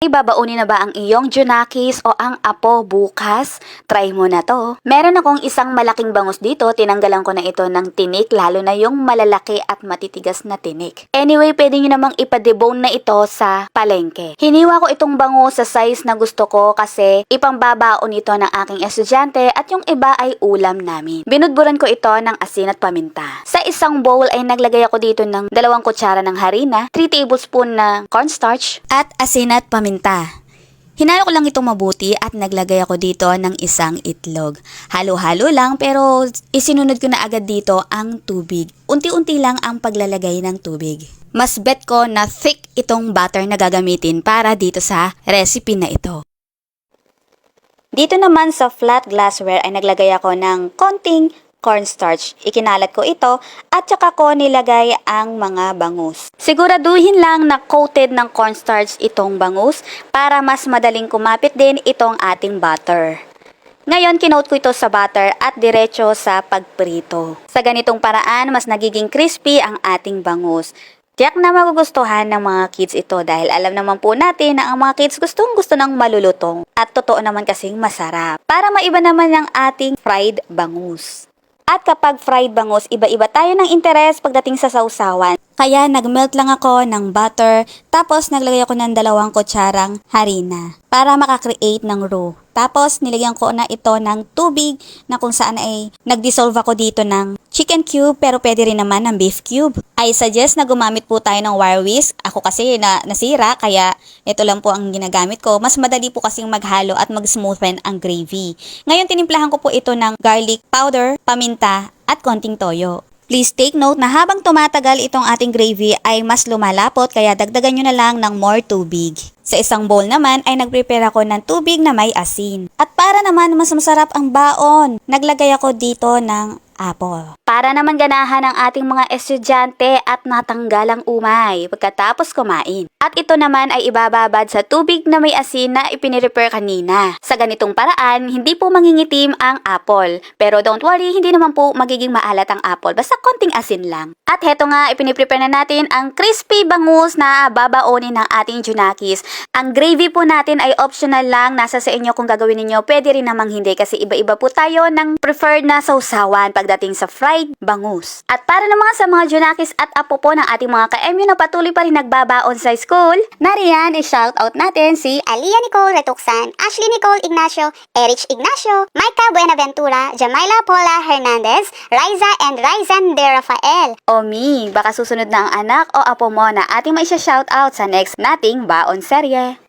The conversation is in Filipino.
babaunin na ba ang iyong Junakis o ang apo bukas? Try mo na to. Meron akong isang malaking bangus dito, tinanggalan ko na ito ng tinik, lalo na yung malalaki at matitigas na tinik. Anyway, pwede nyo namang ipa-debone na ito sa palengke. Hiniwa ko itong bangus sa size na gusto ko kasi ipangbabaon ito ng aking estudyante at yung iba ay ulam namin. Binudburan ko ito ng asin at paminta. Sa isang bowl ay naglagay ako dito ng 2 kutsara ng harina, 3 tablespoon ng cornstarch, at asin at paminta. Hinalo ko lang itong mabuti at naglagay ako dito ng isang itlog. Halo-halo lang pero isinunod ko na agad dito ang tubig. Unti-unti lang ang paglalagay ng tubig. Mas bet ko na thick itong butter na gagamitin para dito sa recipe na ito. Dito naman sa flat glassware ay naglagay ako ng konting cornstarch. Ikinalat ko ito at saka ko nilagay ang mga bangus. Siguraduhin lang na coated ng cornstarch itong bangus para mas madaling kumapit din itong ating butter. Ngayon, kinoat ko ito sa butter at diretso sa pagprito. Sa ganitong paraan, mas nagiging crispy ang ating bangus. Tiyak na magugustuhan ng mga kids ito dahil alam naman po natin na ang mga kids gustong-gusto ng malulutong at totoo naman kasing masarap. Para maiba naman ang ating fried bangus. At kapag fried bangus, iba-iba tayo ng interes pagdating sa sausawan. Kaya nagmelt lang ako ng butter, tapos naglagay ako ng 2 kutsarang harina para makakreate ng roux. Tapos nilagyan ko na ito ng tubig na kung saan ay nagdissolve ako dito ng chicken cube pero pwede rin naman ng beef cube. I suggest na gumamit po tayo ng wire whisk. Ako kasi nasira kaya ito lang po ang ginagamit ko. Mas madali po kasing maghalo at mag-smoothen ang gravy. Ngayon tinimplahan ko po ito ng garlic powder, paminta at konting toyo. Please take note na habang tumatagal itong ating gravy ay mas lumalapot kaya dagdagan nyo na lang ng more tubig. Sa isang bowl naman ay nagprepare ako ng tubig na may asin. At para naman mas masarap ang baon, naglagay ako dito ng apple. Para naman ganahan ang ating mga estudyante at natanggalang umay pagkatapos kumain. At ito naman ay ibababad sa tubig na may asin na ipiniprepare kanina. Sa ganitong paraan, hindi po mangingitim ang apple. Pero don't worry, hindi naman po magiging maalat ang apple. Basta konting asin lang. At heto nga, ipiniprepare na natin ang crispy bangus na babaonin ng ating Junakis. Ang gravy po natin ay optional lang. Nasa sa inyo kung gagawin ninyo. Pwede rin namang hindi kasi iba-iba po tayo ng preferred na sausawan pagdating sa fried bangus. At para naman sa mga Junakis at apo po ng ating mga ka-MU na patuloy pa rin nagbabaon sa school, nariyan i-shoutout natin si Alia Nicole Retuxan, Ashley Nicole Ignacio, Erich Ignacio, Micah Buenaventura, Jamaila Paula Hernandez, Riza and Ryzan De Rafael. Omi, baka susunod na ang anak o apo mo na ating maisha-shoutout sa next nating baon serye.